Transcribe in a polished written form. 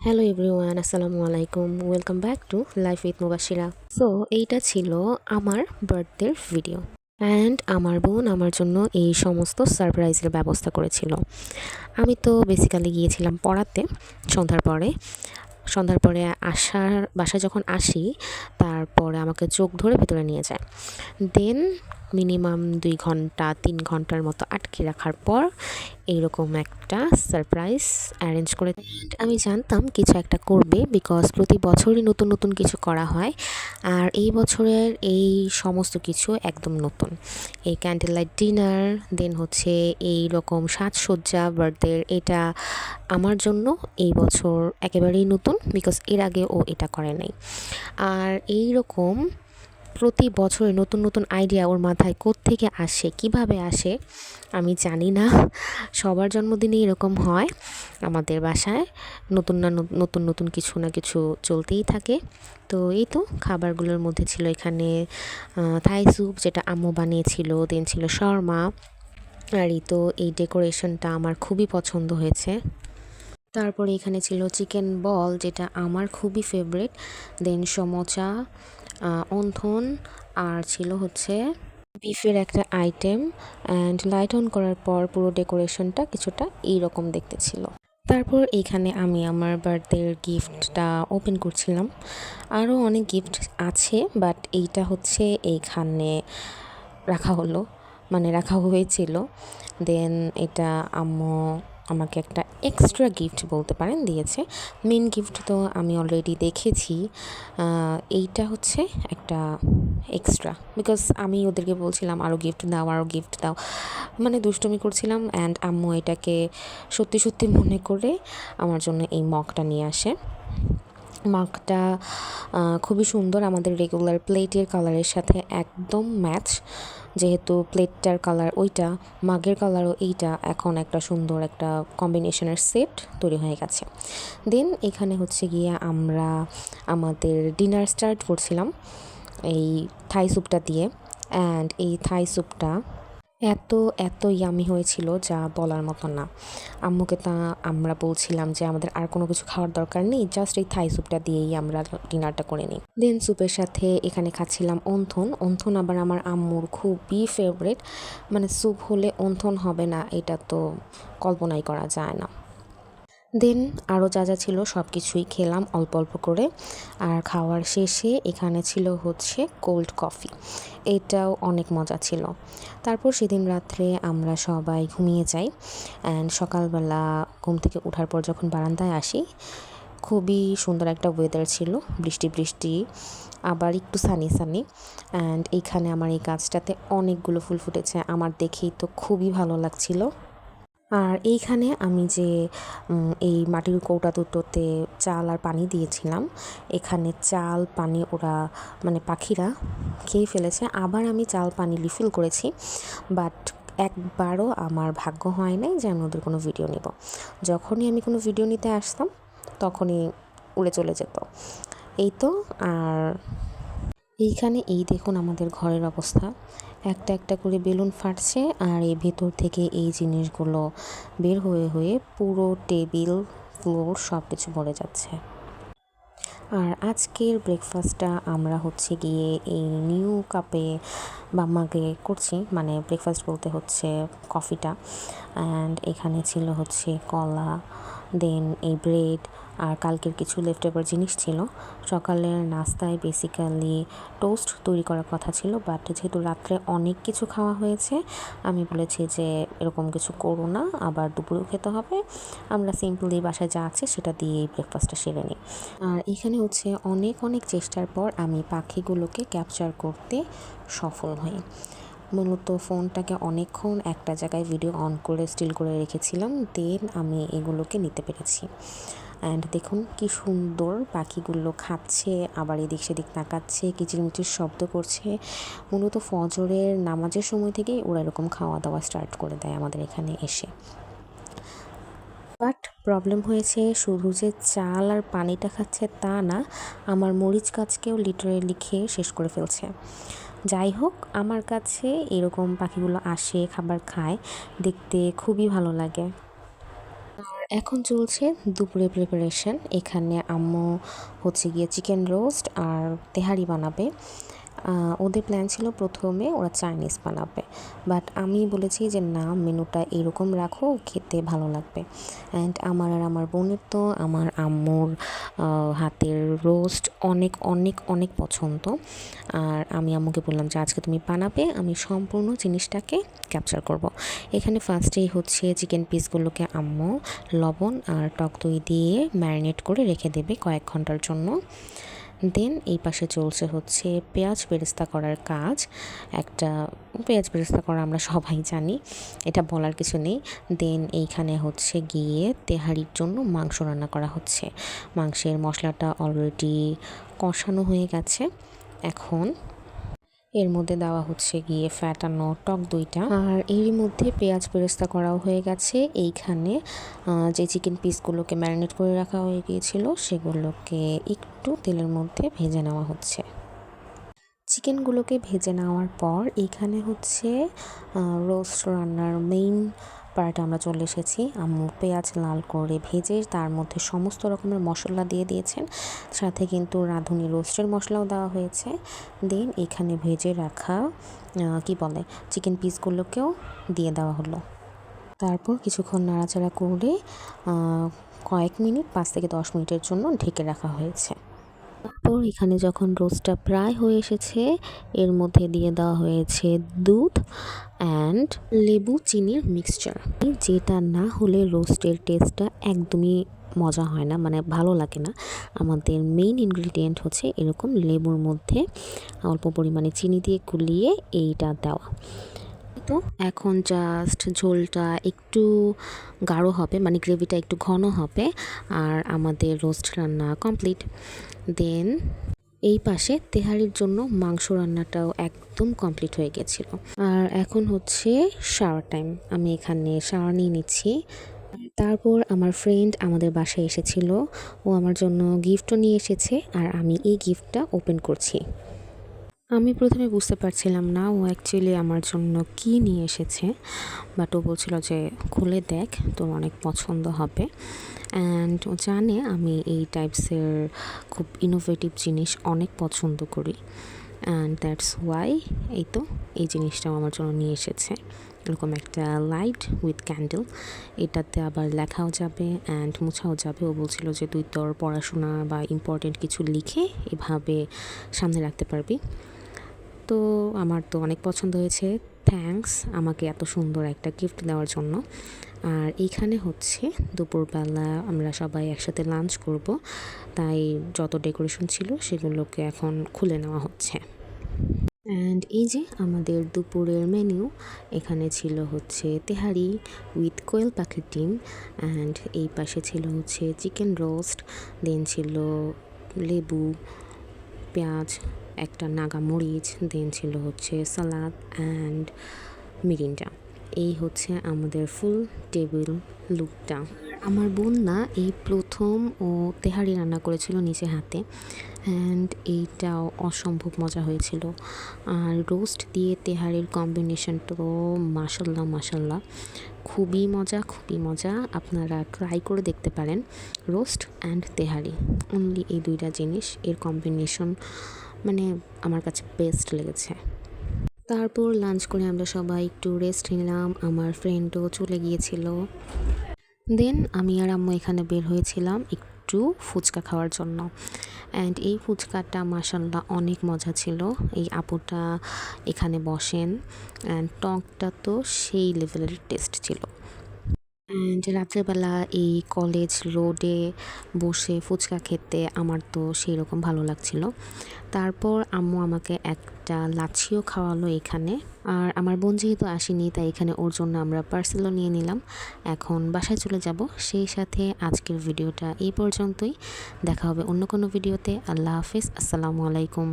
Hello everyone, আসসালামু আলাইকুম। Welcome back to life with Mobashira. So এইটা ছিল আমার বার্থডের ভিডিও অ্যান্ড আমার বোন আমার জন্য এই সমস্ত সারপ্রাইজের ব্যবস্থা করেছিল। আমি তো বেসিক্যালি গিয়েছিলাম পড়াতে সন্ধ্যার পরে বাসায় যখন আসি, তারপরে আমাকে চোখ ধরে ভেতরে নিয়ে যায়। দেন মিনিমাম 2-3 ঘন্টার মতো আটকে রাখার পর এইরকম একটা সারপ্রাইজ অ্যারেঞ্জ করে। আমি জানতাম কিছু একটা করবে, বিকজ প্রতি বছরই নতুন নতুন কিছু করা হয়, আর এই বছরের এই সমস্ত কিছু একদম নতুন। এই ক্যান্ডেল লাইট ডিনার, দেন হচ্ছে এই রকম সাজসজ্জা বার্থডের, এটা আমার জন্য এই বছর একেবারেই নতুন, বিকজ এর আগে ও এটা করে নাই। আর এই রকম প্রতি বছরে নতুন নতুন আইডিয়া ওর মাথায় কোত্থেকে আসে, কিভাবে আসে আমি জানি না। সবার জন্মদিনে এরকম হয় আমাদের বাসায়, নতুন নতুন কিছু না কিছু চলতেই থাকে। তো এই তো খাবারগুলোর মধ্যে ছিল এখানে থাই স্যুপ, যেটা আম্মু বানিয়েছিল, দেন ছিল শর্মা। আর এই তো এই ডেকোরেশনটা আমার খুবই পছন্দ হয়েছে। তারপরে এখানে ছিল চিকেন বল, যেটা আমার খুবই ফেভারিট, দেন সমোচা, অন্থন, আর ছিল হচ্ছে বিফের একটা আইটেম। অ্যান্ড লাইট অন করার পর পুরো ডেকোরেশনটা কিছুটা এইরকম দেখতে ছিল। তারপর এইখানে আমি আমার বার্থডের গিফটটা ওপেন করছিলাম। আরও অনেক গিফট আছে, বাট এইটা হচ্ছে এইখানে রাখা হয়েছিল। দেন এটা আম্মু আমাকে একটা এক্সট্রা গিফট বলতে পারেন দিয়েছে। মেন গিফট তো আমি অলরেডি দেখেছি, এইটা হচ্ছে একটা এক্সট্রা, বিকজ আমি ওদেরকে বলছিলাম আরও গিফট দাও, মানে দুষ্টুমি করছিলাম। অ্যান্ড আম্মু এটাকে সত্যি সত্যি মনে করে আমার জন্য এই মগটা নিয়ে আসে। মাগটা খুবই সুন্দর, আমাদের রেগুলার প্লেটের কালারের সাথে একদম ম্যাচ। যেহেতু প্লেটটার কালার ওইটা, মাগের কালারও এইটা, এখন একটা সুন্দর একটা কম্বিনেশনের সেট তৈরি হয়ে গেছে। দেন এখানে হচ্ছে গিয়ে আমরা আমাদের ডিনার স্টার্ট করছিলাম এই থাই স্যুপটা দিয়ে। অ্যান্ড এই থাই স্যুপটা এত এত ইয়ামি হয়েছিল যা বলার মতো না। আম্মুকে আমরা বলছিলাম যে আমাদের আর কোনো কিছু খাওয়ার দরকার নেই, জাস্ট এই থাই স্যুপটা দিয়েই আমরা ডিনারটা করে নিই। দেন স্যুপের সাথে এখানে খাচ্ছিলাম অন্থন আবার আমার আম্মুর খুবই ফেভারিট, মানে স্যুপ হলে অন্থন হবে না এটা তো কল্পনাই করা যায় না। দেন আরও যা যা ছিল সব কিছুই খেলাম অল্প অল্প করে। আর খাওয়ার শেষে এখানে ছিল হচ্ছে কোল্ড কফি, এটাও অনেক মজা ছিল। তারপর সেদিন রাত্রে আমরা সবাই ঘুমিয়ে যাই। অ্যান্ড সকালবেলা ঘুম থেকে ওঠার পর যখন বারান্দায় আসি, খুবই সুন্দর একটা ওয়েদার ছিল, বৃষ্টি বৃষ্টি আবার একটু সানি। অ্যান্ড এইখানে আমার এই গাছটাতে অনেকগুলো ফুল ফুটেছে, আমার দেখেই তো খুবই ভালো লাগছিল। আর এইখানে আমি যে এই মাটির কৌটা দুটোতে চাল আর পানি দিয়েছিলাম, এখানে চাল পানি ওরা মানে পাখিরা খেয়ে ফেলেছে। আবার আমি চাল পানি রিফিল করেছি, বাট একবারও আমার ভাগ্য হয় নাই যে আমি ওদের কোনো ভিডিও নেব। যখনই আমি কোনো ভিডিও নিতে আসতাম তখনই উড়ে চলে যেত। এই তো। আর এইখানে এই দেখুন আমাদের ঘরের অবস্থা, একটা একটা করে বেলুন ফাটছে, আর এই ভেতর থেকে এই জিনিসগুলো বের হয়ে হয়ে পুরো টেবিল, ফ্লোর সব কিছু ভরে যাচ্ছে। আর আজকের ব্রেকফাস্টটা আমরা হচ্ছে গিয়ে এই নিউ কাপে বা মাগে করছি, মানে ব্রেকফাস্ট বলতে হচ্ছে কফিটা। অ্যান্ড এখানে ছিল হচ্ছে কলা, দেন এই ব্রেড, আর কালকের কিছু লেফট ওভার জিনিস ছিল। সকালের নাস্তায় বেসিক্যালি টোস্ট তৈরি করার কথা ছিল, বাট যেহেতু রাত্রে অনেক কিছু খাওয়া হয়েছে, আমি বলেছি যে এরকম কিছু করো না, আবার দুপুরেও খেতে হবে, আমরা সিম্পলি বাসায় যা আছে সেটা দিয়েই ব্রেকফাস্টটা সেরে নিই। আর এখানে হচ্ছে অনেক অনেক চেষ্টার পর আমি পাখিগুলোকে ক্যাপচার করতে সফল হই। মূলত ফোনটাকে অনেকক্ষণ একটা জায়গায় ভিডিও অন করে স্টিল করে রেখেছিলাম, দেন আমি এগুলোকে নিতে পেরেছি। অ্যান্ড দেখুন কি সুন্দর পাখিগুলো খাচ্ছে, আবার এদিক সেদিক তাকাচ্ছে, কিচিরমিচির শব্দ করছে। মূলত ফজরের নামাজের সময় থেকেই ওরা এরকম খাওয়া দাওয়া স্টার্ট করে দেয় আমাদের এখানে এসে। বাট প্রবলেম হয়েছে শুধু যে চাল আর পানিটা খাচ্ছে তা না, আমার মরিচ গাছকেও লিটারেলি খেয়ে শেষ করে ফেলছে। যাই হোক, আমার কাছে এরকম পাখিগুলো আসে, খাবার খায়, দেখতে খুবই ভালো লাগে। আর এখন চলছে দুপুরে প্রিপারেশন। এখানে আম্মু হচ্ছে গিয়ে চিকেন রোস্ট আর তেহারি বানাবে। ওদের প্ল্যান ছিল প্রথমে ওরা চাইনিজ বানাবে, বাট আমি বলেছি যে না, মেনুটা এরকম রাখো, খেতে ভালো লাগবে। অ্যান্ড আমার আর আমার বোনের তো আমার আম্মুর হাতের রোস্ট অনেক অনেক অনেক পছন্দ। আর আমি আম্মুকে বললাম যে আজকে তুমি বানাবে, আমি সম্পূর্ণ জিনিসটাকে ক্যাপচার করব। এখানে ফার্স্টেই হচ্ছে চিকেন পিসগুলোকে আম্মু লবণ আর টক দই দিয়ে ম্যারিনেট করে রেখে দেবে কয়েক ঘন্টার জন্য। দেন এই পাশে চলছে হচ্ছে পেঁয়াজ বেরেস্তা করার কাজ। একটা পেঁয়াজ বেরেস্তা করা আমরা সবাই জানি, এটা বলার কিছু নেই। দেন এইখানে হচ্ছে গিয়ে তেহারির জন্য মাংস রান্না করা হচ্ছে। মাংসের মশলাটা অলরেডি কষানো হয়ে গেছে। এখন এর মধ্যে দেওয়া হচ্ছে গিয়ে ফ্যাটানো টক দইটা, আর এরই মধ্যে পেঁয়াজ বেরেস্তা করাও হয়ে গেছে। এইখানে যে চিকেন পিসগুলোকে ম্যারিনেট করে রাখা হয়ে গিয়েছিল সেগুলোকে একটু তেলের মধ্যে ভেজে নেওয়া হচ্ছে। চিকেনগুলোকে ভেজে নেওয়ার পর এইখানে হচ্ছে রোস্ট রান্নার মেইন পার্টে আমরা চলে এসেছি। আম্মু পেঁয়াজ লাল করে ভেজে তার মধ্যে সমস্ত রকমের মশলা দিয়ে দিয়েছেন, সাথে কিন্তু রাঁধুনি রোস্টের মশলাও দেওয়া হয়েছে। দেন এখানে ভেজে রাখা চিকেন পিসগুলোকেও দিয়ে দেওয়া হলো। তারপর কিছুক্ষণ নাড়াচাড়া করে কয়েক মিনিট 5 থেকে 10 মিনিটের জন্য ঢেকে রাখা হয়েছে। তারপর এখানে যখন রোস্টটা প্রায় হয়ে এসেছে, এর মধ্যে দিয়ে দেওয়া হয়েছে দুধ অ্যান্ড লেবু চিনির মিক্সচার, যেটা না হলে রোস্টের টেস্টটা একদমই মজা হয় না, মানে ভালো লাগে না। আমাদের মেইন ইনগ্রিডিয়েন্ট হচ্ছে এরকম লেবুর মধ্যে অল্প পরিমাণে চিনি দিয়ে গুলিয়ে এইটা দেওয়া। তো এখন জাস্ট ঝোলটা একটু গাঢ় হবে, মানে গ্রেভিটা একটু ঘন হবে, আর আমাদের রোস্ট রান্না কমপ্লিট। দেন এই পাশে তেহারির জন্য মাংস রান্নাটাও একদম কমপ্লিট হয়ে গেছিল। আর এখন হচ্ছে শাওয়ার টাইম। আমি এখানে শাওয়ার নিয়ে নিচ্ছি। তারপর আমার ফ্রেন্ড আমাদের বাসায় এসেছিল, ও আমার জন্য গিফটও নিয়ে এসেছে, আর আমি এই গিফটটা ওপেন করছি। আমি প্রথমে বুঝতে পারছিলাম না ও অ্যাকচুয়ালি আমার জন্য কী নিয়ে এসেছে, বাট ও বলছিল যে খুলে দেখ, তোর অনেক পছন্দ হবে। অ্যান্ড ও জানে আমি এই টাইপসের খুব ইনোভেটিভ জিনিস অনেক পছন্দ করি, অ্যান্ড দ্যাটস ওয়াই এই জিনিসটাও আমার জন্য নিয়ে এসেছে। এরকম একটা লাইট উইথ ক্যান্ডেল, এটাতে আবার লেখাও যাবে অ্যান্ড মুছাও যাবে। ও বলছিল যে তুই তোর পড়াশোনা বা ইম্পর্টেন্ট কিছু লিখে এভাবে সামনে রাখতে পারবি। তো আমার তো অনেক পছন্দ হয়েছে। থ্যাঙ্কস আমাকে এত সুন্দর একটা গিফট দেওয়ার জন্য। আর এইখানে হচ্ছে দুপুরবেলা আমরা সবাই একসাথে লাঞ্চ করব, তাই যত ডেকোরেশন ছিল সেগুলোকে এখন খুলে নেওয়া হচ্ছে। অ্যান্ড এই যে আমাদের দুপুরের মেনু, এখানে ছিল হচ্ছে তেহারি উইথ কোয়েল পাখির ডিম, অ্যান্ড এই পাশে ছিল হচ্ছে চিকেন রোস্ট, দেন ছিল লেবু, পেঁয়াজ, একটা নাগা মরিচ, দেন ছিল হচ্ছে সালাদ অ্যান্ড মিরিন্ডা। এই হচ্ছে আমাদের ফুল টেবিল লুকটা। আমার বোন না এই প্রথম ও তেহারি রান্না করেছিল নিজে হাতে, অ্যান্ড এইটাও অসম্ভব মজা হয়েছিল। আর রোস্ট দিয়ে তেহারির কম্বিনেশনটা তো মাশাল্লাহ মাশাল্লাহ, খুবই মজা খুবই মজা। আপনারা ট্রাই করে দেখতে পারেন। রোস্ট অ্যান্ড তেহারি, অনলি এই দুইটা জিনিস, এর কম্বিনেশন মানে আমার কাছে বেস্ট লেগেছে। তারপর লাঞ্চ করে আমরা সবাই একটু রেস্ট নিলাম, আমার ফ্রেন্ডও চলে গিয়েছিল। দেন আমি আর আম্মু এখানে বের হয়েছিলাম একটু ফুচকা খাওয়ার জন্য, অ্যান্ড এই ফুচকাটা মাশাল্লাহ অনেক মজা ছিল। এই আপুটা এখানে বসেন, অ্যান্ড টকটা তো সেই লেভেলের টেস্ট ছিল। অ্যান্ড রাত্রেবেলা এই কলেজ রোডে বসে ফুচকা খেতে আমার তো সেই রকম ভালো লাগছিল। তারপর আম্মু আমাকে একটা লাচ্ছিও খাওয়ালো এখানে। আর আমার বোন যেহেতু আসেনি, তাই এখানে ওর জন্য আমরা পার্সেলও নিয়ে নিলাম। এখন বাসায় চলে যাব। সেই সাথে আজকের ভিডিওটা এই পর্যন্তই। দেখা হবে অন্য কোনো ভিডিওতে। আল্লাহ হাফিজ, আসসালামু আলাইকুম।